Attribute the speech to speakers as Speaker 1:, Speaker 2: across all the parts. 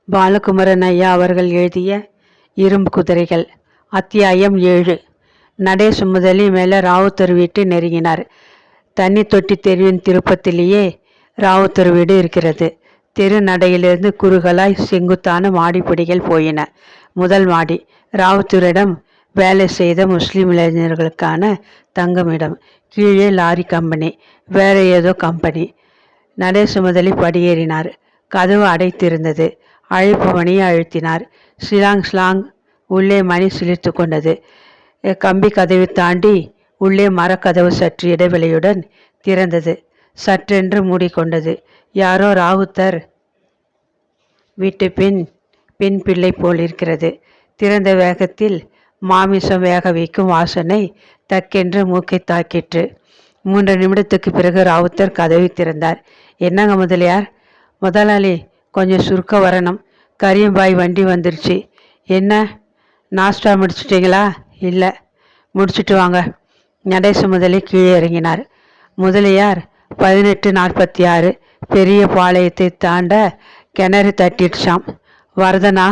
Speaker 1: பாலகுமரன் ஐயா அவர்கள் எழுதிய இரும்பு குதிரைகள். அத்தியாயம் 7. நடேசு முதலி மேலே ராவுத்தர் வீட்டு நெருங்கினார். தண்ணி தொட்டி தெருவின் திருப்பத்திலேயே ராவுத்தர் வீடு இருக்கிறது. தெரு நடையிலிருந்து குறுகலாய் செங்குத்தான மாடிப்படிகள் போயின. முதல் மாடி ராவுத்தரிடம் வேலை செய்த முஸ்லீம் இளைஞர்களுக்கான தங்குமிடம். கீழே லாரி கம்பெனி, வேற ஏதோ கம்பெனி. நடேசு முதலி படியேறினார். கதவு அடைத்திருந்தது. அழைப்பு மணியை அழுத்தினார். Slang slang. உள்ளே மணி சிலிர்த்து கொண்டது. கம்பி கதவை தாண்டி உள்ளே மரக்கதவு சற்று இடைவெளியுடன் திறந்தது. சற்றென்று மூடிக்கொண்டது. யாரோ ராவுத்தர் வீட்டு பெண் பிள்ளை போல் இருக்கிறது. திறந்த வேகத்தில் மாமிசம் வேக வைக்கும் வாசனை தக்கென்று மூக்கை தாக்கிற்று. 3 நிமிடத்துக்கு பிறகு ராவுத்தர் கதவை திறந்தார். என்னங்க முதலியார்? முதலாளி, கொஞ்சம் சுருக்க வரணும். கரியம்பாய் வண்டி வந்துருச்சு. என்ன, நாஸ்டா முடிச்சிட்டிங்களா? இல்லை. முடிச்சுட்டு வாங்க. நடேசு முதலி கீழே இறங்கினார். முதலியார் 1846 பெரிய பாளையத்தை தாண்ட கிணறு தட்டிடுச்சாம். வரதனா?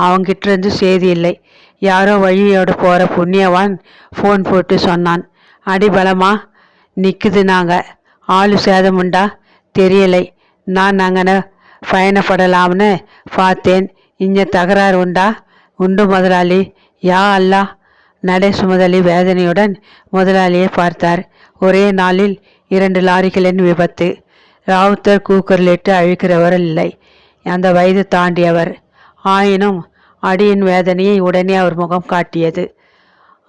Speaker 1: அவங்கிட்டிருந்து செய்தி இல்லை. யாரோ வழியோடு போகிற புண்ணியவான் ஃபோன் போட்டு சொன்னான். அடிபலமா நிற்குது. நாங்கள் ஆளு சேதம் உண்டா தெரியலை. நான் அங்கன பயணப்படலாம்னு பார்த்தேன். இங்கே தகராறு உண்டா? உண்டு முதலாளி. யா அல்லா. நடேசு முதலி வேதனையுடன் முதலாளியை பார்த்தார். ஒரே நாளில் 2 லாரிகளின் விபத்து. ராவுத்தர் கூக்குரலிட்டு அழிக்கிறவர் இல்லை. அந்த வயது தாண்டியவர். ஆயினும் அடியின் வேதனையை உடனே அவர் முகம் காட்டியது.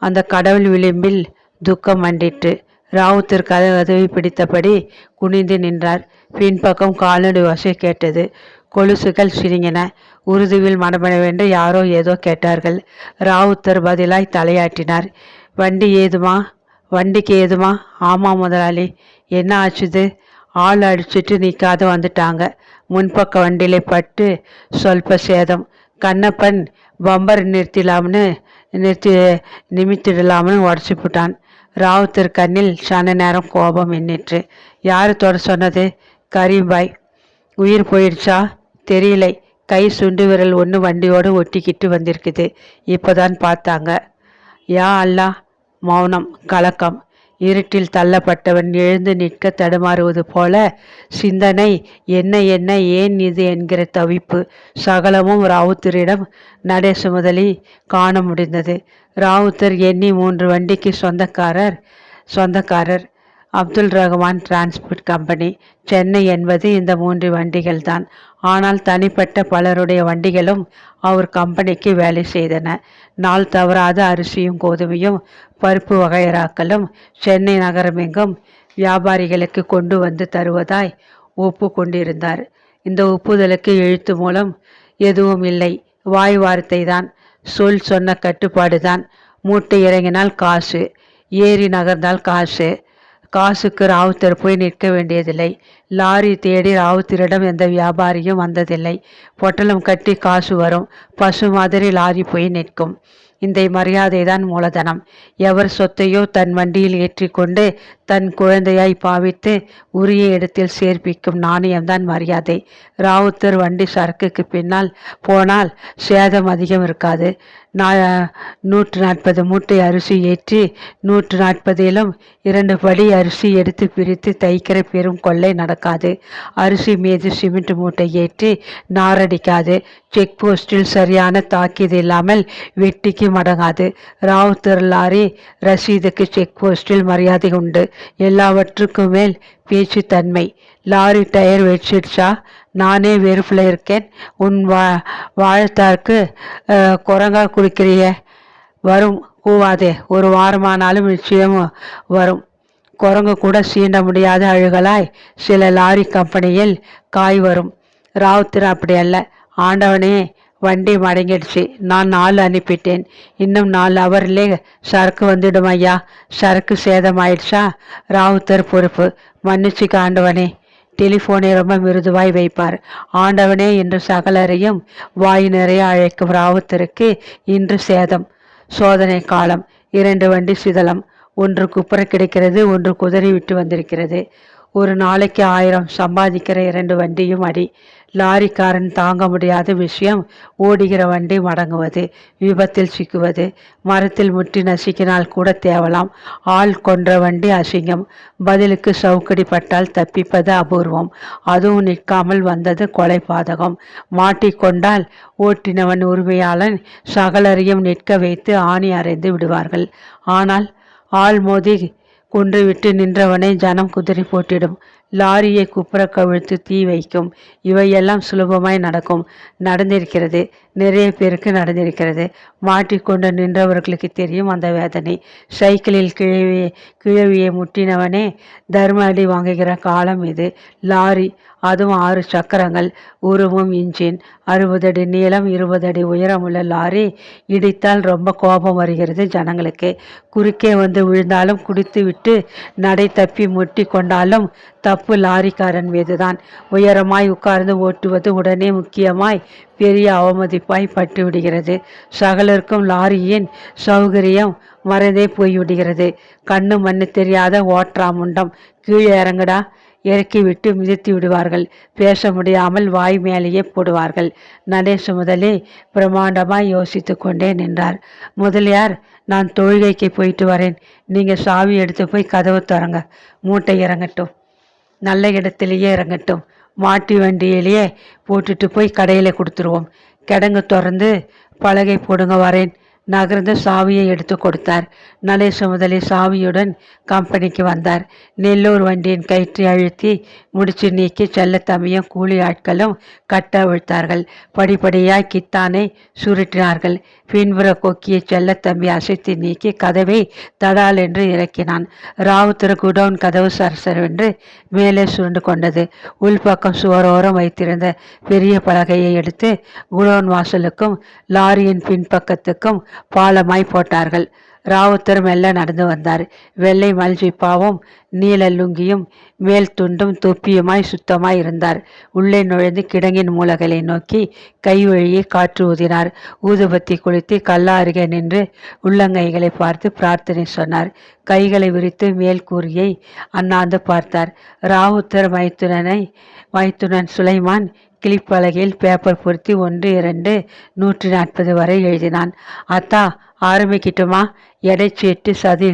Speaker 1: அந்த கடவுள் விளிம்பில் துக்கம் மண்டிற்று. ராவுத்தர் கதவை பிடித்தபடி குனிந்து நின்றார். பின்பக்கம் காலடி ஓசை கேட்டது. கொலுசுகள் சிரிங்கின. உருதுவில் மடமடவென்று யாரோ ஏதோ கேட்டார்கள். ராவுத்தர் பதிலாய் தலையாட்டினார். வண்டிக்கு ஏதுமா? ஆமாம் முதலாளி. என்ன ஆச்சுது? ஆள் அடிச்சுட்டு நிற்காத வந்துட்டாங்க. முன்பக்க வண்டியிலே பட்டு சொல்ப சேதம். கண்ணப்பன் பம்பர் நிமித்திடலாம்னு உடச்சி போட்டான். ராவுத்தர் கண்ணில் சன நேரம் கோபம் எண்ணிற்று. யார் தொட சொன்னது? கரீம்பாய். உயிர் போயிடுச்சா? தெரியலை. கை சுண்டு விரல் ஒன்று வண்டியோடு ஒட்டிக்கிட்டு வந்திருக்குது. இப்போதான் பார்த்தாங்க. யா அல்லா. மௌனம், கலக்கம். இருட்டில் தள்ளப்பட்டவன் எழுந்து நிற்க தடுமாறுவது போல சிந்தனை. என்ன என்ன, ஏன் இது என்கிற தவிப்பு சகலமும் ராவுத்தரிடம் நடேசு முதலி காண முடிந்தது. ராவுத்தர் எண்ணி 3 வண்டிக்கு சொந்தக்காரர். அப்துல் ரஹ்மான் டிரான்ஸ்போர்ட் கம்பெனி, சென்னை என்பது இந்த 3 வண்டிகள் தான். ஆனால் தனிப்பட்ட பலருடைய வண்டிகளும் அவர் கம்பெனிக்கு வேலை செய்தன. நாள் தவறாத அரிசியும் கோதுமையும் பருப்பு வகைராக்களும் சென்னை நகரமெங்கும் வியாபாரிகளுக்கு கொண்டு வந்து தருவதாய் ஒப்பு கொண்டிருந்தார். இந்த ஒப்புதலுக்கு எழுத்து மூலம் எதுவும் இல்லை. வாய் வார்த்தை தான். சொன்ன கட்டுப்பாடு தான். மூட்டை இறங்கினால் காசு, ஏறி நகர்ந்தால் காசு. காசுக்கு ராவுத்தர் போய் நிற்க வேண்டியதில்லை. லாரி தேடி ராவுத்தரிடம் எந்த வியாபாரியும் வந்ததில்லை. பொட்டலம் கட்டி காசு வரும். பசு மாதிரி லாரி போய் நிற்கும். இந்த மரியாதை தான் மூலதனம். எவர் சொத்தையோ தன் வண்டியில் ஏற்றிக்கொண்டு தன் குழந்தையாய் பாவித்து உரிய இடத்தில் சேர்ப்பிக்கும் நாணயம்தான் மரியாதை. ராவுத்தர் வண்டி சரக்குக்கு பின்னால் போனால் சேதம் அதிகம் இருக்காது. 140 மூட்டை அரிசி ஏற்றி 140லும் 2 படி அரிசி எடுத்து பிரித்து தைக்கிற பெரும் கொள்ளை நடக்காது. அரிசி மீது சிமெண்ட் மூட்டை ஏற்றி நாரடிக்காது. செக் போஸ்டில் சரியான தாக்கீது இல்லாமல் வெட்டிக்கு மடங்காது. ராவுத்தர் லாரி ரசீதுக்கு செக் போஸ்டில் மரியாதை உண்டு. எல்லாவற்றுக்கும் மேல் பேச்சு தன்மை. லாரி டயர் வெடிச்சிடுச்சா? நானே வெறுப்பில் இருக்கேன். உன் வாழத்தாருக்கு குரங்கா குடிக்கிறிய? வரும், கூவாதே. 1 வாரமானாலும் நிச்சயம் வரும். குரங்கு கூட சீண்ட முடியாத அழுகலாய் சில லாரி கம்பெனியில் காய் வரும். ராவுத்தர் அப்படி அல்ல. ஆண்டவனே, வண்டி மடங்கிடுச்சு. நான் 4 அனுப்பிட்டேன். இன்னும் 4 ஹவர்லே சரக்கு வந்துடும் ஐயா. சரக்கு சேதமாயிடுச்சா? ராவுத்தர் பொறுப்பு. மன்னிச்சுக்க ஆண்டவனே. டெலிஃபோனை ரொம்ப மிருதுவாய் வைப்பார். ஆண்டவனே என்று சகலரையும் வாய் நிறைய அழைக்கும் ராவுத்தருக்கு இன்று சேதம். சோதனை காலம். 2 வண்டி சிதலம். ஒன்று குப்புற கிடைக்கிறது, ஒன்று குதிரை விட்டு வந்திருக்கிறது. ஒரு நாளைக்கு 1000 சம்பாதிக்கிற 2 வண்டியும் அடி. லாரிக்காரன் தாங்க முடியாத விஷயம் ஓடுகிற வண்டி மடங்குவது, விபத்தில் சிக்குவது, மரத்தில் முட்டி நசுக்கினால் கூட தேவலாம். ஆள் கொன்ற வண்டி அசிங்கம். பதிலுக்கு சவுக்கடி பட்டால் தப்பிப்பது அபூர்வம். அதுவும் நிற்காமல் வந்தது கொலை பாதகம். மாட்டிக்கொண்டால் ஓட்டினவன் உரிமையாளன் சகலரையும் நிற்க வைத்து ஆணி அறைந்து விடுவார்கள். ஆனால் ஆள் மோதி கொன்றுவிட்டு நின்றவனை ஜனம் குதிரை போட்டிடும். லாரியை குப்புற கவிழ்த்து தீ வைக்கும். இவையெல்லாம் சுலபமாய் நடக்கும். நடந்திருக்கிறது. நிறைய பேருக்கு நடந்திருக்கிறது. மாட்டிக்கொண்டு நின்றவர்களுக்கு தெரியும் அந்த வேதனை. சைக்கிளில் கிழவியை முட்டினவனே தர்ம அடி வாங்குகிற காலம் இது. லாரி, அதுவும் 6 சக்கரங்கள், உருவும் இன்ஜின், 60 அடி நீளம், 20 அடி உயரமுள்ள லாரி இடித்தால் ரொம்ப கோபம் வருகிறது ஜனங்களுக்கு. குறுக்கே வந்து விழுந்தாலும், குடித்து விட்டு நடை தப்பி முட்டி கொண்டாலும் தப்பு லாரிக்காரன் மீதுதான். உயரமாய் உட்கார்ந்து ஓட்டுவது உடனே முக்கியமாய் பெரிய அவமதிப்பாய் பட்டுவிடுகிறது. சகலருக்கும் லாரியின் சௌகரியம் மறந்தே போய்விடுகிறது. கண்ணு மண்ணு தெரியாத ஓட்ராமுண்டம், கீழே இறங்குடா, இறக்கிவிட்டு மிதித்து விடுவார்கள். பேச முடியாமல் வாய் மேலேயே போடுவார்கள். நடேச முதலே பிரமாண்டமாய் யோசித்து கொண்டே நின்றார். முதலியார், நான் தொழுகைக்கு போயிட்டு வரேன். நீங்க சாவி எடுத்து போய் கதவு திறங்க. மூட்டை இறங்கட்டும், நல்ல இடத்துலையே இறங்கட்டும். மாட்டி வண்டியிலேயே போட்டுட்டு போய் கடையில் கொடுத்துருவோம். கிடங்கு திறந்து பலகை போடுங்க, வரேன். நகர்ந்து சாவியை எடுத்து கொடுத்தார். நடேச முதலி சாவியுடன் கம்பெனிக்கு வந்தார். நெல்லூர் வண்டியின் கயிற்றை அழுத்தி முடிச்சு நீக்கி செல்லத்தம்பியும் கூலி ஆட்களும் கட்ட அவிழ்த்தார்கள். படிப்படியாய் கித்தானை சுருட்டினார்கள். பின்புற கொக்கியை செல்லத்தம்பி அசைத்து நீக்கி கதவை தடால் என்று இறக்கினான். ராவுத்தர் குடவுன் கதவு சரசரவென்று மேலே சுருண்டு கொண்டது. உள்பக்கம் சுவரோரம் வைத்திருந்த பெரிய பலகையை எடுத்து குடவுன் வாசலுக்கும் லாரியின் பின்பக்கத்துக்கும் பாலமாய் போட்டார்கள். ராவுத்தர் மெல்ல நடந்து வந்தார். வெள்ளை மல்ஜிப்பாவும் நீல லுங்கியும் மேல் துண்டும் தொப்பியுமாய் சுத்தமாய் இருந்தார். உள்ளே நுழைந்து கிடங்கின் மூலகளை நோக்கி கை வழியே காற்று ஊதினார். ஊதுபத்தி கொளுத்தி கல்லா அருகே நின்று உள்ளங்கைகளை பார்த்து பிரார்த்தனை சொன்னார். கைகளை விரித்து மேல் கூறியை அண்ணாந்து பார்த்தார். ராவுத்தர் மைத்துனன் சுலைமான் கிளிப்பலகையில் பேப்பர் பொருத்தி 1, 2, 140 வரை எழுதினான். அத்தா, ஆரம்பிக்கட்டுமா? எடை சீட்டு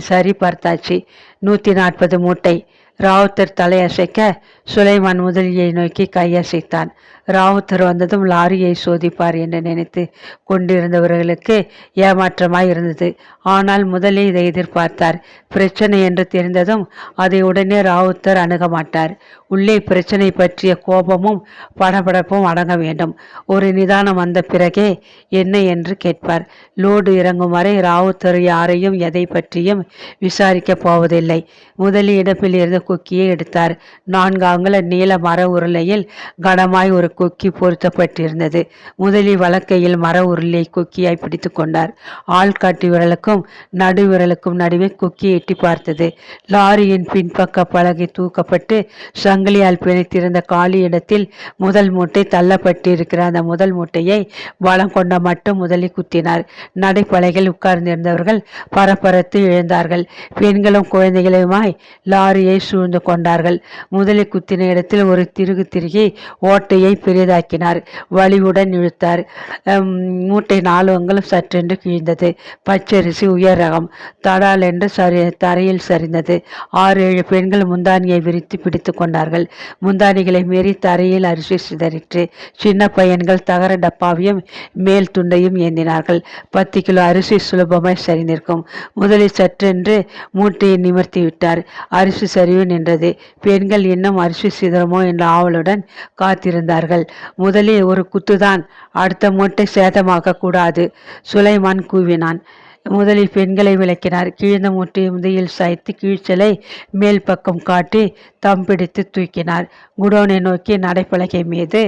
Speaker 1: சரி பார்த்தாச்சு. 140 மூட்டை. ராவுத்தர் தலையசைக்க சுலைமான் முதலியை நோக்கி கையசைத்தான். ராவுத்தர் வந்ததும் லாரியை சோதிப்பார் என்று நினைத்து கொண்டிருந்தவர்களுக்கு ஏமாற்றமாய் இருந்தது. ஆனால் முதலே இதை எதிர்பார்த்தார். பிரச்சனை என்று தெரிந்ததும் அதை உடனே ராவுத்தர் அணுக மாட்டார். உள்ளே பிரச்சனை பற்றிய கோபமும் படபடப்பும் அடங்க வேண்டும். ஒரு நிதானம் வந்த பிறகே என்ன என்று கேட்பார். லோடு இறங்கும் வரை ராவுத்தர் யாரையும் எதை பற்றியும் விசாரிக்கப் போவதில்லை. முதலி இடப்பில் இருந்த கொக்கியை எடுத்தார். 4 அங்குல நீள மர உருளையில் கனமாய் ஒரு கொக்கி பொருத்தப்பட்டிருந்தது. முதலி வலக்கையில் மர உருளை கொக்கியாய் பிடித்து கொண்டார். ஆள்காட்டி விரலுக்கும் நடு விரலுக்கும் நடுவே கொக்கியை எட்டி பார்த்தது. லாரியின் பின்பக்க பலகை தூக்கப்பட்டு சங்கிலியால் பிணைத்திருந்த காலி இடத்தில் முதல் மூட்டை தள்ளப்பட்டிருக்கிற அந்த முதல் மூட்டையை பலம் கொண்ட மட்டும் முதலி குத்தினார். நடைப்பலகையில் உட்கார்ந்திருந்தவர்கள் பரபரத்து எழுந்தார்கள். பெண்களும் குழந்தைகளுமாய் லாரியை சூழ்ந்து கொண்டார்கள். முதலி குத்தின இடத்தில் ஒரு திருகி ஓட்டையை பெரிதாக்கினார். வலிவுடன் இழுத்தார். மூட்டை 4 அங்குலம் சற்றென்று கிழிந்தது. பச்சரிசி உயர் ரகம். தடால் என்று தரையில் சரிந்தது. 6, 7 பெண்கள் முந்தானியை விரித்து பிடித்து கொண்டார்கள். முந்தானிகளை மீறி தரையில் அரிசி சிதறிற்று. சின்ன பையன்கள் தகர டப்பாவையும் மேல் துண்டையும் ஏந்தினார்கள். 10 கிலோ அரிசி சுலபமாய் சரிந்திருக்கும். முதலில் சற்றென்று மூட்டையை நிமிர்த்தி விட்டார். அரிசி சரிவு நின்றது. பெண்கள் இன்னும் அரிசி சிதறமோ என்ற ஆவலுடன் காத்திருந்தார்கள். முதலில் ஒரு குத்துதான், அடுத்த மூட்டை சேதமாக்க கூடாது, சுலைமான் கூவினான். முதலில் பெண்களை விளக்கினார். கிழிந்த மூட்டையை முதையில் சாய்த்து கீழ்ச்சலை மேல் பக்கம் காட்டி தம் பிடித்து தூக்கினார். குடோனை நோக்கி நடைப்பலகை மீது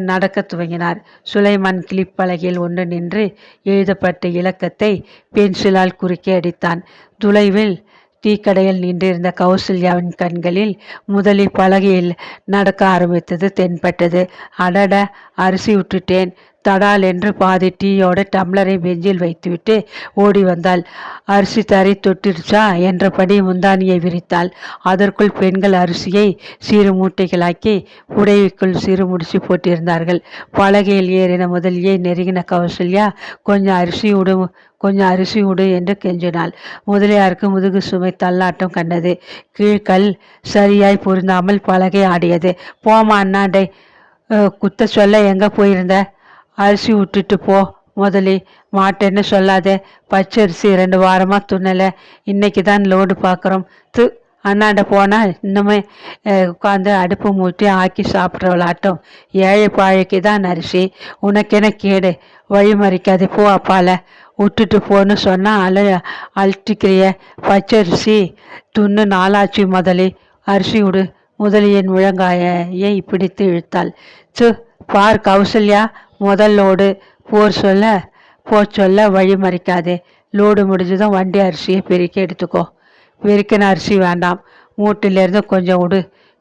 Speaker 1: நடக்க துவங்கினார். சுலைமான் கிளிப்பலகையில் ஒன்று நின்று எழுதப்பட்ட இலக்கத்தை பென்சிலால் குறுக்கே அடித்தான். துளைவில் டீக்கடையில் நின்றிருந்த கௌசல்யாவின் கண்களில் முதலில் பலகையில் நடக்க ஆரம்பித்தது தென்பட்டது. அடட, அரிசி விட்டுட்டேன், தடால் என்று பாதி டீயோட டம்ளரை பெஞ்சில் வைத்துவிட்டு ஓடி வந்தாள். அரிசி தரை தொட்டிருச்சா என்றபடி முந்தானியை விரித்தாள். அதற்குள் பெண்கள் அரிசியை சிறு மூட்டைகளாக்கி புடவைக்குள் சிறு முடிச்சு போட்டிருந்தார்கள். பலகையில் ஏறின முதலியை நெருங்கின கௌசல்யா, கொஞ்சம் அரிசி விடு என்று கெஞ்சினாள். முதலியாருக்கு முதுகு சுமை தள்ளாட்டம் கண்டது. கீழ்கல் சரியாய் பொருந்தாமல் பலகை ஆடியது. போமா அண்ணாண்டை, குத்த சொல்ல எங்க போயிருந்த? அரிசி விட்டுட்டு போ முதலி. மாட்டேன்னு சொல்லாத. பச்சரிசி 2 வாரமா துண்ணலை. இன்னைக்கு தான் லோடு பார்க்குறோம். அண்ணாண்ட போனால் இன்னுமே உட்காந்து அடுப்பு மூட்டி ஆக்கி சாப்பிட்றவளாட்டம். ஏழை பாழைக்கு தான் அரிசி, உனக்கென கேடு. வழி மறிக்காது, போ அப்பால. விட்டுட்டு போன்னு சொன்னால் அழட்டிக்கிறிய. பச்சரிசி துண்ணு நாளாச்சு முதலி, அரிசி விடு. முதலியின் முழங்காயை பிடித்து இழுத்தாள். பார் கௌசல்யா, முதல் லோடு சொல்ல வழி மறிக்காதே. லோடு முடிஞ்சதும் வண்டி அரிசியை பெருக்கி எடுத்துக்கோ. வெறுக்கின அரிசி வேண்டாம், மூட்டிலிருந்து கொஞ்சம் விடு.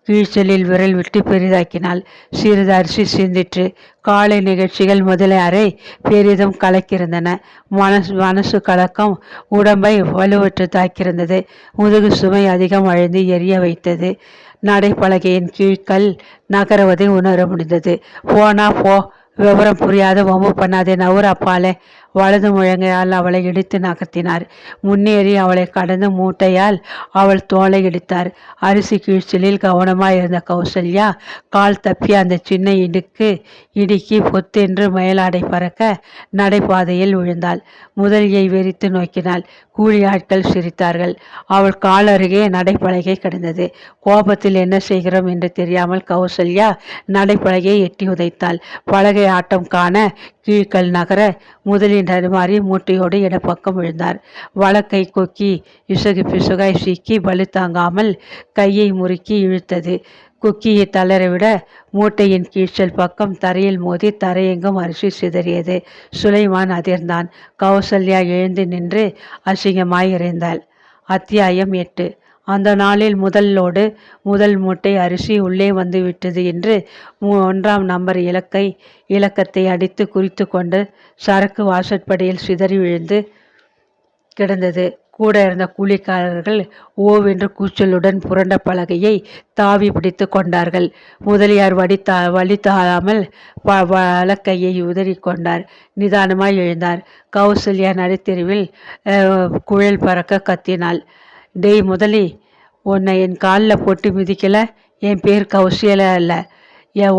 Speaker 1: கீழ்ச்சலில் விரல் விட்டு பெரிதாக்கினாள். சிறிது அரிசி சிந்திற்று. காலை நிகழ்ச்சிகள் முதலியாரை பெரிதும் கலக்கியிருந்தன. மனசு கலக்கம் உடம்பை வலுவற்று தாக்கியிருந்தது. முதுகு சுமை அதிகம் அழிந்து எரிய வைத்தது. நடைப்பலகையின் கீழ்கல் நகருவதை உணர முடிந்தது. போனா போ, விவரம் புரியாத வம்பு பண்ணாதே, நவுறு அப்பாலே. வலது முழங்கையால் அவளை இடித்து நகர்த்தினார். முன்னேறி அவளை கடந்து மூட்டையால் அவள் தோலை இடித்தார். அரிசி கீழ்ச்சலில் கவனமாயிருந்த கௌசல்யா கால் தப்பி அந்த சின்ன இடுக்கி பொத்தென்று மயிலாடை பறக்க நடைபாதையில் விழுந்தாள். முதலியை வெறித்து நோக்கினாள். கூலி ஆட்கள் சிரித்தார்கள். அவள் கால் அருகே நடைப்பலகை கிடந்தது. கோபத்தில் என்ன செய்கிறோம் என்று தெரியாமல் கௌசல்யா நடைப்பலகையை எட்டி உதைத்தாள். பலகை ஆட்டம் காண கீழ்கல் நகர முதலின் தடுமாறி மூட்டையோடு இடப்பக்கம் விழுந்தார். வலக்கை கொக்கி பிசுகாய் சிக்கி வலு தாங்காமல் கையை முறுக்கி இழுத்தது. கொக்கியை தளரவிட மூட்டையின் கீழ்ச்சல் பக்கம் தரையில் மோதி தரையெங்கும் அரிசி சிதறியது. சுலைமான் அதிர்ந்தான். கௌசல்யா எழுந்து நின்று அசிங்கமாய் இறைந்தாள். அத்தியாயம் 8. அந்த நாளில் முதல் மூட்டை அரிசி உள்ளே வந்து விட்டது என்று 1ஆம் நம்பர் இலக்கத்தை அடித்து குறித்து கொண்டு சரக்கு வாசற்படியில் சிதறி விழுந்து கிடந்தது. கூட இருந்த கூலிக்காரர்கள் ஓவென்று கூச்சலுடன் புரண்ட பலகையை தாவி பிடித்து கொண்டார்கள். முதலியார் வழி தாழாமல் வலக்கையை உதறி கொண்டார். நிதானமாய் எழுந்தார். கௌசல்யா நடுத்தெருவில் குழல் பறக்க கத்தினாள். டேய் முதலி, உன்னை என் காலில் போட்டு மிதிக்கலை. என் பேர் கௌசல்யா இல்லை.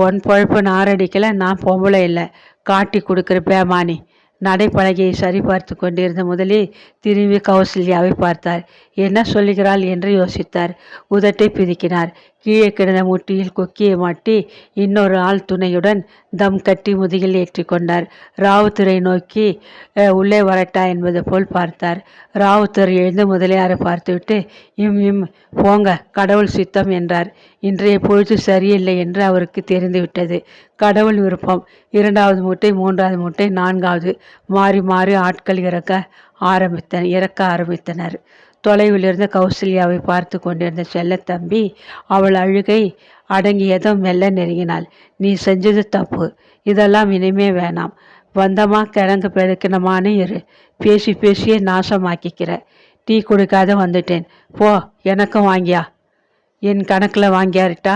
Speaker 1: ஒன் பழப்பு நாரடிக்கலை. நான் பொம்பளை இல்லை. காட்டி கொடுக்குற பேமானி. நடைப்பலகையை சரி பார்த்து கொண்டிருந்த முதலி திரும்பி கௌசல்யாவை பார்த்தார். என்ன சொல்லுகிறாள் என்று யோசித்தார். உதட்டை பிதுக்கினார். கீழே கிடந்த முட்டியில் கொக்கியை மாட்டி இன்னொரு ஆள் துணையுடன் தம் கட்டி முதுகில் ஏற்றி கொண்டார். ராவுத்தரை நோக்கி உள்ளே வரட்டா என்பது போல் பார்த்தார். ராவுத்தர் எழுந்து முதலியாரை பார்த்துவிட்டு இம் போங்க, கடவுள் சித்தம் என்றார். இன்றைய பொழுது சரியில்லை என்று அவருக்கு தெரிந்துவிட்டது. கடவுள் விருப்பம். 2வது மூட்டை, 3வது மூட்டை, 4வது மாறி மாறி ஆட்கள் இறக்க ஆரம்பித்தனர். தொலைவிலிருந்து கௌசல்யாவை பார்த்து கொண்டிருந்த செல்லத்தம்பி அவள் அழுகை அடங்கியதும் மெல்ல நெருங்கினாள். நீ செஞ்சது தப்பு. இதெல்லாம் இனிமே வேணாம். வந்தமா கிழங்கு பெருக்கினமானு இரு. பேசியே நாசமாக்கிக்கிற. டீ கொடுக்காத வந்துட்டேன். போ, எனக்கும் வாங்கியா? என் கணக்கில் வாங்கியாரிட்டா?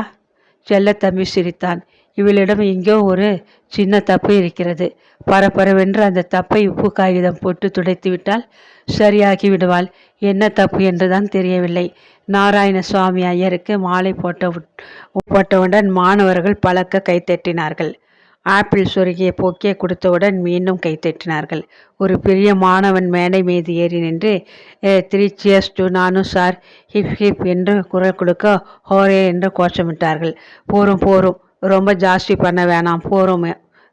Speaker 1: செல்லத்தம்பி சிரித்தான். இவளிடம் எங்கோ ஒரு சின்ன தப்பு இருக்கிறது. பரபரவென்று அந்த தப்பை உப்பு காகிதம் போட்டு துடைத்து விட்டால் சரியாகி விடுவாள். என்ன தப்பு என்றுதான் தெரியவில்லை. நாராயணசுவாமி ஐயருக்கு மாலை போட்டவுடன் மாணவர்கள் பலக்க கைத்தட்டினார்கள். ஆப்பிள் சொருகிய போக்கிய கொடுத்தவுடன் மீண்டும் கைத்தட்டினார்கள். ஒரு பெரிய மாணவன் மேடை மீது ஏறி நின்று 3 cheers to நானு சார், ஹிப் ஹிப் என்று குரல் கொடுக்க ஹோரே என்று கோஷமிட்டார்கள். போரும், ரொம்ப ஜாஸ்தி பண்ண வேணாம், போரும்.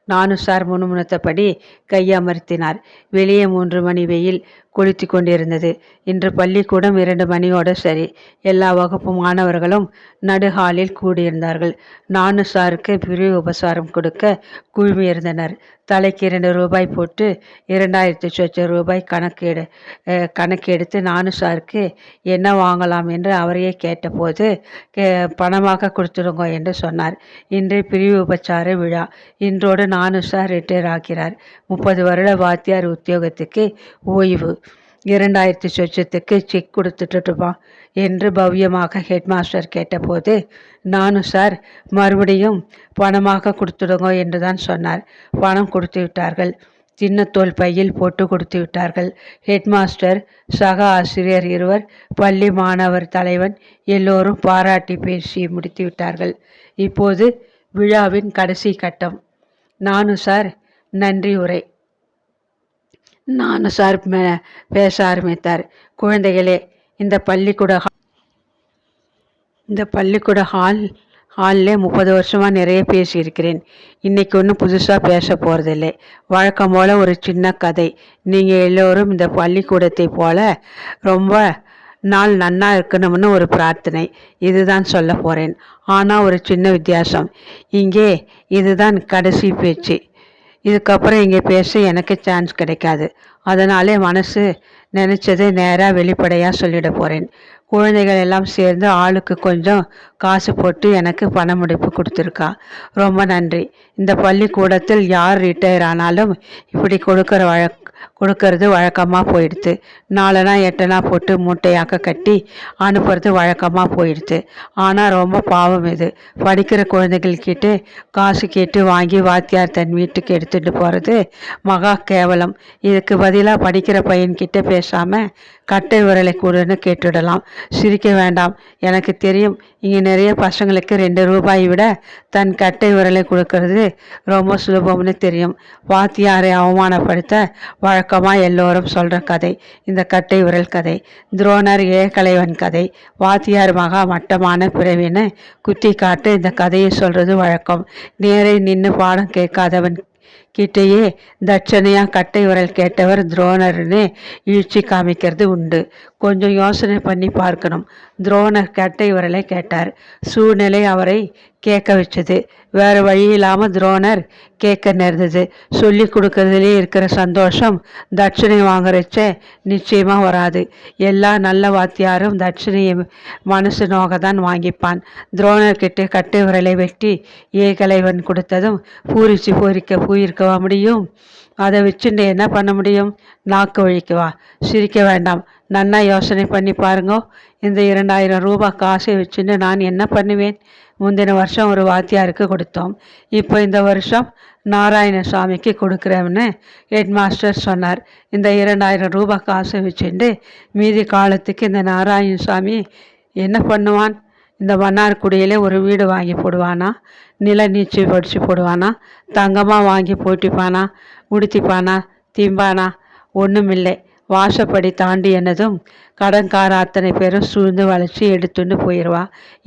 Speaker 1: நானு சார் முணுமுணுத்தபடி கையமர்த்தினார். வெளியே 3 மணி வெயில். கொளுத்தி கொண்டிருந்தது. இன்று பள்ளிக்கூடம் 2 மணியோட சரி. எல்லா வகுப்பு மாணவர்களும் நடுஹாலில் கூடியிருந்தார்கள். நானு சாருக்கு பிரிவு உபசாரம் கொடுக்க குழுமியிருந்தனர். தலைக்கு 2 ரூபாய் போட்டு 2000 சொச்ச ரூபாய் கணக்கெடுத்து நானு சாருக்கு என்ன வாங்கலாம் என்று அவரையே கேட்டபோது பணமாக கொடுத்துடுங்க என்று சொன்னார். இன்று பிரிவு உபச்சார விழா. இன்றோடு நானு சார் ரிட்டையர் ஆகிறார். 30 வருட வாத்தியார் உத்தியோகத்துக்கு ஓய்வு. 2000 சொச்சத்துக்கு செக் கொடுத்துட்டுமா என்று பவ்யமாக ஹெட்மாஸ்டர் கேட்டபோது நானு சார் மறுபடியும் பணமாக கொடுத்துடுங்க என்று தான் சொன்னார். பணம் கொடுத்து விட்டார்கள். சின்ன தோல் பையில் போட்டு கொடுத்து விட்டார்கள். ஹெட்மாஸ்டர், சக ஆசிரியர் இருவர், பள்ளி மாணவர் தலைவன் எல்லோரும் பாராட்டி பேசி முடித்து விட்டார்கள். இப்போது விழாவின் கடைசி கட்டம். நானு சார் நன்றி உரை. நானு சார் பேச ஆரம்பித்தார். குழந்தைகளே, இந்த பள்ளிக்கூட ஹாலில் 30 வருஷமாக நிறைய பேசியிருக்கிறேன். இன்றைக்கி ஒன்றும் புதுசாக பேச போகிறதில்லை. வழக்கம் போல் ஒரு சின்ன கதை. நீங்கள் எல்லோரும் இந்த பள்ளிக்கூடத்தை போல் ரொம்ப நாள் நன்னா இருக்கணும்னு ஒரு பிரார்த்தனை. இதுதான் சொல்ல போகிறேன். ஆனால் ஒரு சின்ன வித்தியாசம். இங்கே இதுதான் கடைசி பேச்சு. இதுக்கப்புறம் இங்கே பேச எனக்கு சான்ஸ் கிடைக்காது. அதனாலே மனசு நினச்சதை நேராக வெளிப்படையாக சொல்லிட போகிறேன். குழந்தைகள் எல்லாம் சேர்ந்து ஆளுக்கு கொஞ்சம் காசு போட்டு எனக்கு பண முடிப்பு கொடுத்துருக்கா. ரொம்ப நன்றி. இந்த பள்ளிக்கூடத்தில் யார் ரிட்டையர் ஆனாலும் இப்படி கொடுக்கறது வழக்கமாக போயிடுது. 4 8 போட்டு மூட்டையாக்க கட்டி அனுப்புறது வழக்கமாக போயிடுது. ஆனால் ரொம்ப பாவம் இது. படிக்கிற குழந்தைகள்கிட்ட காசு கேட்டு வாங்கி வாத்தியார் தன் வீட்டுக்கு எடுத்துகிட்டு போகிறது மகா கேவலம். இதுக்கு பதிலாக படிக்கிற பையன்கிட்ட பேசாமல் கட்டை விரலை கூடன்னு கேட்டுடலாம். சிரிக்க வேண்டாம். எனக்கு தெரியும், இங்கே நிறைய பசங்களுக்கு 2 ரூபாயை விட தன் கட்டை விரலை கொடுக்கறது ரொம்ப சுலபம்னு தெரியும். வாத்தியாரை அவமானப்படுத்த வழக்கமாக எல்லோரும் சொல்கிற கதை இந்த கட்டை விரல் கதை. துரோணர் ஏகலைவன் கதை. வாத்தியார் மகா மட்டமான பிறவின்னு குத்தி காட்டு இந்த கதையை சொல்கிறது வழக்கம். நேரே நின்று பாடம் கேட்காதவன் கிட்டேயே தட்சணையாக கட்டை விரல் கேட்டவர் துரோணர்னு இழுச்சி காமிக்கிறது உண்டு. கொஞ்சம் யோசனை பண்ணி பார்க்கணும். துரோணர் கட்டை விரலை கேட்டார். சூழ்நிலை அவரை கேட்க வச்சது. வேறு வழி இல்லாமல் துரோணர் கேட்க நேர்ந்தது. சொல்லி கொடுக்கறதுலே இருக்கிற சந்தோஷம் தட்சணை வாங்குறச்ச நிச்சயமாக வராது. எல்லா நல்ல வாத்தியாரும் தட்சணையை மனசு நோக தான் வாங்கிப்பான். துரோணர்கிட்ட கட்டை விரலை வெட்டி ஏகலைவன் கொடுத்ததும் போயிருக்கவா முடியும்? அதை வச்சுட்டு என்ன பண்ண முடியும்? நாக்கு வழிக்கவா? சிரிக்க வேண்டாம். நன்னா யோசனை பண்ணி பாருங்க. இந்த 2000 ரூபாய் காசை வச்சுட்டு நான் என்ன பண்ணுவேன்? முந்தின வருஷம் ஒரு வாத்தியாருக்கு கொடுத்தோம். இப்போ இந்த வருஷம் நாராயணசாமிக்கு கொடுக்குறேன்னு ஹெட்மாஸ்டர் சொன்னார். இந்த 2000 ரூபாய் காசை வச்சுட்டு மீதி காலத்துக்கு இந்த நாராயணசாமி என்ன பண்ணுவான்? இந்த மன்னார்குடியில் ஒரு வீடு வாங்கி போடுவானா? நில நீச்சி படித்து போடுவானா? தங்கமாக வாங்கி போட்டிப்பானா? உடுத்திப்பானா? திம்பானா? ஒன்றுமில்லை. வாசப்படி தாண்டி என்னதும் கடன்கார அத்தனை பேரும் சூழ்ந்து வளைச்சி எடுத்துன்னு போயிடுவா.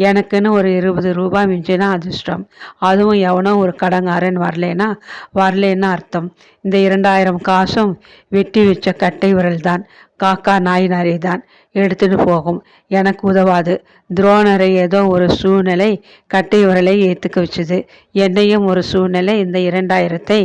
Speaker 1: எனக்குன்னு ஒரு 20 ரூபாய் மிஞ்சினா அதிர்ஷ்டம். அதுவும் எவனோ ஒரு கடன்காரன் வரலேன்னு அர்த்தம். இந்த 2000 காசும் வெட்டி வச்ச கட்டை விரல் தான். காக்கா நாய் நரி தான் எடுத்துட்டு போகும். எனக்கு உதவாது. துரோணரை ஏதோ ஒரு சூழ்நிலை கட்டை விரலை ஏற்றுக்க வச்சுது. என்னையும் ஒரு சூழ்நிலை இந்த 2000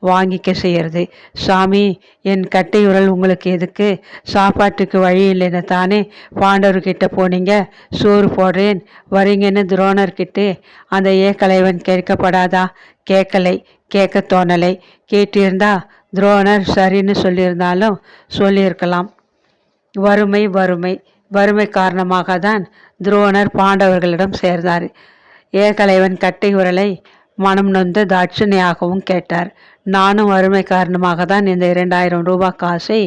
Speaker 1: வாங்கிக்க செய்கிறது. சாமி, என் கட்டை விரல் உங்களுக்கு எதுக்கு? சாப்பாட்டுக்கு வழி இல்லைன்னு தானே பாண்டவர்கிட்ட போனீங்க. சோறு போடுறேன் வரீங்கன்னு துரோணர்கிட்ட அந்த ஏகலைவன் கேட்கப்படாதா? கேட்கலை. கேட்க தோணலை. கேட்டிருந்தா துரோணர் சரின்னு சொல்லியிருக்கலாம். வறுமை காரணமாக தான் துரோணர் பாண்டவர்களிடம் சேர்ந்தார். ஏகலைவன் கட்டை உரலை மனம் நொந்து தாட்சணியாகவும் கேட்டார். நானும் வறுமை காரணமாக தான் இந்த 2000 ரூபாய் காசை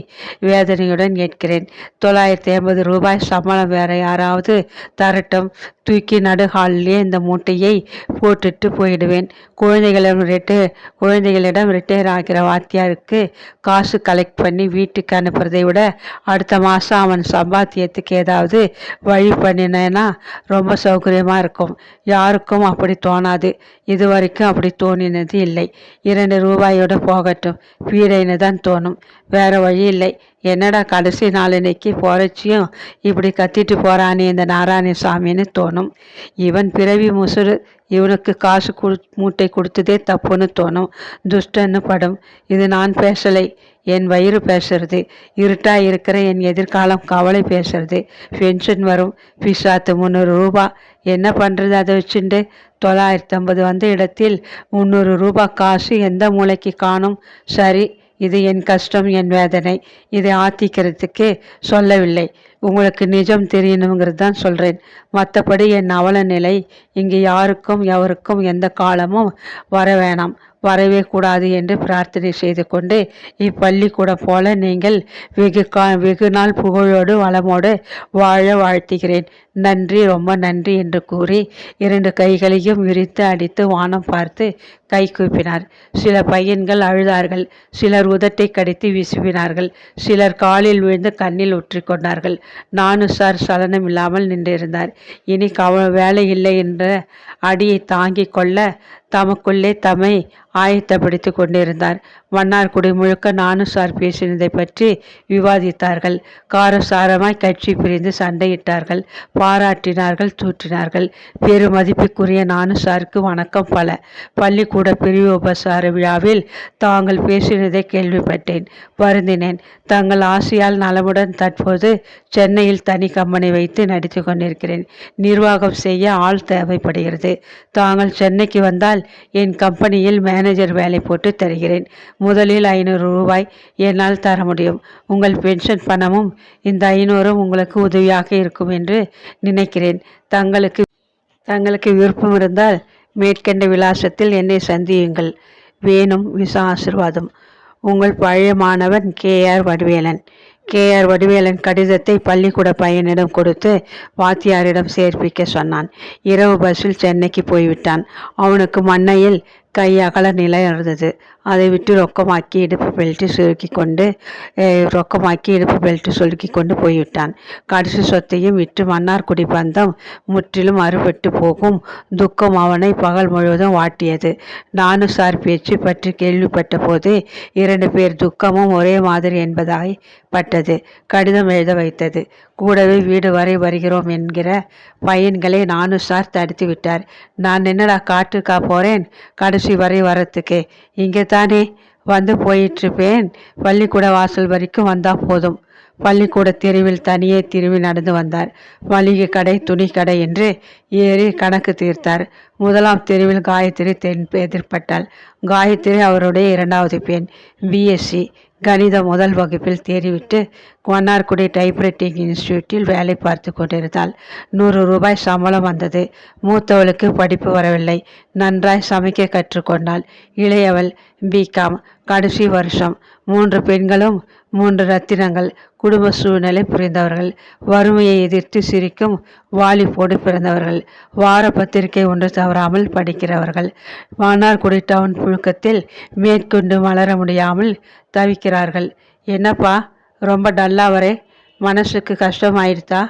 Speaker 1: வேதனையுடன் கேட்கிறேன். 950 ரூபாய் சம்பளம் வேற யாராவது தரட்டும். தூக்கி நடுகாலிலே இந்த மூட்டையை போட்டுட்டு போயிடுவேன். குழந்தைகளிடம் ரிட்டையர் ஆகிற வாத்தியாருக்கு காசு கலெக்ட் பண்ணி வீட்டுக்கு அனுப்புறதை விட அடுத்த மாதம் அவன் சம்பாத்தியத்துக்கு ஏதாவது வழி பண்ணினேன்னா ரொம்ப சௌகரியமாக இருக்கும். யாருக்கும் அப்படி தோணாது. இதுவரை வரைக்கும் அப்படி தோணினது இல்லை. 2 ரூபாயோட போகட்டும், பீடைன்னு தான் தோணும். வேற வழி இல்லை. என்னடா கடைசி நாளன்னைக்கு போறச்சியும் இப்படி கத்திட்டு போறானே இந்த நாராயணசாமின்னு தோணும். இவன் பிறவி முசுறு, இவனுக்கு காசு மூட்டை கொடுத்ததே தப்புன்னு தோணும். துஷ்டன்னு படும். இது நான் பேசலை, என் வயிறு பேசுறது. இருட்டா இருக்கிற என் எதிர்காலம் கவலை பேசுறது. பென்ஷன் வரும், பிசாத்து 300 ரூபா. என்ன பண்ணுறது? அதை வச்சுட்டு 950 வந்த இடத்தில் 300 ரூபா காசு எந்த மூளைக்கு காணும்? சரி, இது என் கஷ்டம், என் வேதனை. இதை ஆத்திக்கிறதுக்கு சொல்லவில்லை. உங்களுக்கு நிஜம் தெரியணுங்கிறது தான் சொல்கிறேன். மற்றபடி என் அவல நிலை இங்கே யாருக்கும் எவருக்கும் எந்த காலமும் வர வேணாம், வரவே கூடாது என்று பிரார்த்தனை செய்து கொண்டு இப்பள்ளிக்கூடம் போல நீங்கள் வெகு நாள் புகழோடு வளமோடு வாழ வாழ்த்துகிறேன். நன்றி, ரொம்ப நன்றி என்று கூறி 2 கைகளையும் விரித்து அடித்து வானம் பார்த்து கை கூப்பினார். சில பையன்கள் அழுதார்கள், சிலர் உதட்டை கடித்து விசுவினார்கள், சிலர் காலில் விழுந்து கண்ணில் ஊற்றி கொண்டார்கள். நானும் சார் சலனம் இல்லாமல் நின்றிருந்தார். இனி வேலை இல்லை என்ற அடியை தாங்கிக் கொள்ள தமக்குள்ளே தம்மை ஆயத்தப்படுத்தி கொண்டிருந்தார். மன்னார்குடி முழுக்க நானு சார் பேசினதை பற்றி விவாதித்தார்கள். காரசாரமாய் கட்சி பிரிந்து சண்டையிட்டார்கள், பாராட்டினார்கள், தூற்றினார்கள். பெருமதிப்புக்குரிய நானு சாருக்கு வணக்கம் பல. பள்ளிக்கூட பிரிவு உபசார விழாவில் தாங்கள் பேசினதை கேள்விப்பட்டேன், வருந்தினேன். தங்கள் ஆசையால் நலமுடன் தற்போது சென்னையில் தனி கம்பெனி வைத்து நடித்து கொண்டிருக்கிறேன். நிர்வாகம் செய்ய ஆள் தேவைப்படுகிறது. தாங்கள் சென்னைக்கு வந்தால் என் கம்பெனியில் மேனேஜர் வேலை போட்டு தருகிறேன். முதலில் 500 ரூபாய் என்னால் தர முடியும். உங்கள் பென்ஷன் பணமும் இந்த 500 உங்களுக்கு உதவியாக இருக்கும் என்று நினைக்கிறேன். தங்களுக்கு விருப்பம் இருந்தால் மேற்கண்ட விலாசத்தில் என்னை சந்தியுங்கள். வேணும் விசா ஆசிர்வாதம். உங்கள் பழைய மாணவன் KR வடிவேலன். KR வடிவேலன் கடிதத்தை பள்ளிக்கூட பையனிடம் கொடுத்து வாத்தியாரிடம் சேர்ப்பிக்க சொன்னான். இரவு பஸ்ஸில் சென்னைக்கு போய்விட்டான். அவனுக்கு மண்ணையில் கை அகல நிலை இருந்தது. அதை விட்டு ரொக்கமாக்கி இடுப்பு பெல்ட்டு சுருக்கி கொண்டு போய்விட்டான். கடைசி சொத்தையும் விட்டு மன்னார்குடி பந்தம் முற்றிலும் அறுபட்டு போகும் துக்கம் அவனை பகல் முழுவதும் வாட்டியது. நானு சார் பேச்சு பற்றி கேள்விப்பட்ட போது 2 பேர் துக்கமும் ஒரே மாதிரி என்பதாய் பட்டது. கடிதம் எழுத வைத்தது. கூடவே வீடு வரை வருகிறோம் என்கிற பையன்களை நானு சார் தடுத்து விட்டார். நான் என்னடா காட்டுக்கா போகிறேன் கடைசி வரை வரத்துக்கு? இங்கே தானே வந்து போயிட்டுருப்பேன். பள்ளிக்கூட வாசல் வரைக்கும் வந்தால் போதும். பள்ளிக்கூட தெருவில் தனியே திரும்பி நடந்து வந்தார். மளிகை கடை, துணி கடை என்று ஏறி கணக்கு தீர்த்தார். 1ஆம் தெருவில் காயத்ரி எதிர்பட்டாள். காயத்ரி அவருடைய 2வது பெண். BSc கணிதம் 1 வகுப்பில் தேறிவிட்டு மன்னார்குடி டைப்ரைட்டிங் இன்ஸ்டியூட்டில் வேலை பார்த்து கொண்டிருந்தாள். 100 ரூபாய் சம்பளம் வந்தது. மூத்தவளுக்கு படிப்பு வரவில்லை. நன்றாய் சமைக்க கற்றுக்கொண்டாள். இளையவள் BCom கடைசி வருஷம். 3 பெண்களும் 3 ரத்தினங்கள். குடும்ப சூழ்நிலை புரிந்தவர்கள். வறுமையை எதிர்த்து சிரிக்கும் வாலிபோடு பிறந்தவர்கள். வார பத்திரிகை ஒன்று தவறாமல் படிக்கிறவர்கள். மன்னார்குடி டவுன் புழுக்கத்தில் மேற்கொண்டு வளர முடியாமல் தவிக்கிறார்கள். என்னப்பா ரொம்ப டல்லாவரே, மனசுக்கு கஷ்டமாயிடுதா?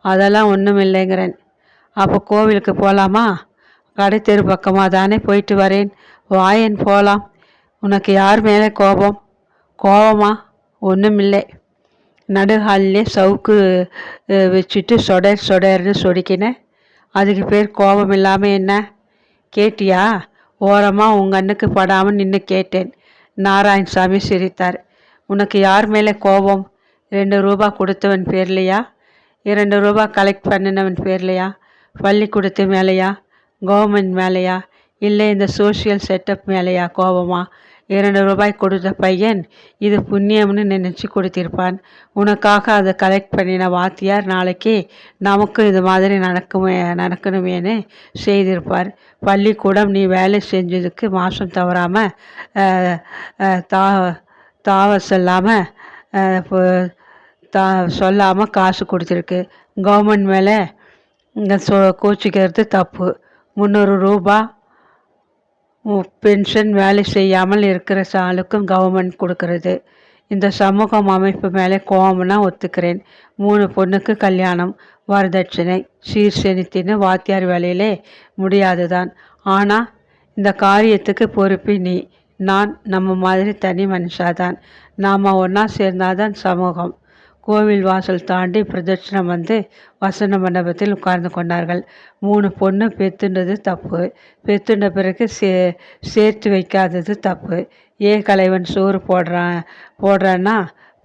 Speaker 1: அதெல்லாம் ஒன்றும் இல்லைங்கிறேன். அப்போ கோவிலுக்கு போகலாமா? கடை தெரு பக்கமாக தானே போயிட்டு வரேன், வாயன் போகலாம். உனக்கு யார் மேலே கோபம்? கோபமா? ஒன்றும் இல்லை. நடுகாலிலே சவுக்கு வச்சுட்டு சொடர்னு சொடிக்கினேன். அதுக்கு பேர் கோபம் இல்லாமல் என்ன? கேட்டியா? ஓரமாக உங்கள் கண்ணுக்கு படாமல் நின்று கேட்டேன். நாராயணசாமி சிரித்தார். உனக்கு யார் மேலே கோபம்? 2 ரூபா கொடுத்தவன் பேர்லையா? 2 ரூபா கலெக்ட் பண்ணினவன் பேர்லையா? பள்ளிக்கூடத்து மேலேயா? கவர்மெண்ட் மேலேயா? இல்லை இந்த சோஷியல் செட்டப் மேலேயா கோபமா? 2 ரூபாய் கொடுத்த பையன் இது புண்ணியம்னு நினச்சி கொடுத்திருப்பான். உனக்காக அதை கலெக்ட் பண்ணின வாத்தியார் நாளைக்கு நமக்கும் இது மாதிரி நடக்கணுமேனு செய்திருப்பார். பள்ளிக்கூடம் நீ வேலை செஞ்சதுக்கு மாதம் தவறாமல் சொல்லாமல் காசு கொடுத்துருக்கு. கவர்மெண்ட் மேலே கோச்சிக்கிறது தப்பு. 300 ரூபா பென்ஷன் வேலை செய்யாமல் இருக்கிற ஆளுக்கும் கவர்மெண்ட் கொடுக்கறது. இந்த சமூகம் அமைப்பு மேலே கோவம்னா ஒத்துக்கிறேன். 3 பொண்ணுக்கு கல்யாணம், வரதட்சணை, சீர் செனித்தின்னு வாத்தியார் வேலையிலே முடியாதுதான். ஆனால் இந்த காரியத்துக்கு பொறுப்பி நீ. நான் நம்ம மாதிரி தனி மனுஷாதான். நாம் ஒன்றா சேர்ந்தாதான் சமூகம். கோவில் வாசல் தாண்டி பிரதட்சணம் வந்து வசன மண்டபத்தில் உட்கார்ந்து கொண்டார்கள். 3 பொண்ணு பெத்துண்டது தப்பு. பெத்துண்ட பிறகு சேர்த்து வைக்காதது தப்பு. ஏன் கலைவன் சோறு போடுறான்னா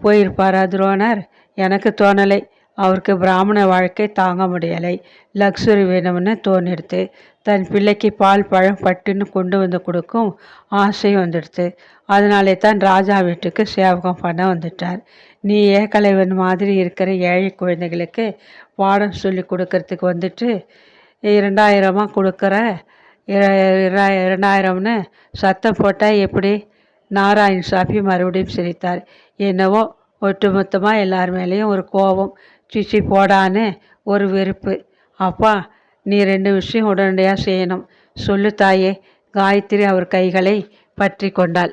Speaker 1: போயிருப்பாரா துரோணர்? எனக்கு தோணலை. அவருக்கு பிராமண வாழ்க்கை தாங்க முடியலை. லக்ஸுரி வேணும்னு தோணிடுது. தன் பிள்ளைக்கு பால் பழம் பட்டுன்னு கொண்டு வந்து கொடுக்கும் ஆசை வந்துடுது. அதனாலே தான் ராஜா வீட்டுக்கு சேவகம் பண்ண வந்துட்டார். நீ ஏகலைவன் மாதிரி இருக்கிற ஏழை குழந்தைகளுக்கு பாடம் சொல்லி கொடுக்கறதுக்கு வந்துட்டு 2000 கொடுக்குற 2000ன்னு சத்தம் போட்டால் எப்படி? நாராயண் சாமி மறுபடியும் சிரித்தார். என்னவோ ஒட்டுமொத்தமாக எல்லார் மேலேயும் ஒரு கோபம், சிச்சி போடான்னு ஒரு வெறுப்பு. அப்பா, நீ 2 விஷயம் உடனடியாக செய்யணும். சொல்லு தாயே. காயத்ரி அவர் கைகளை பற்றி கொண்டாள்.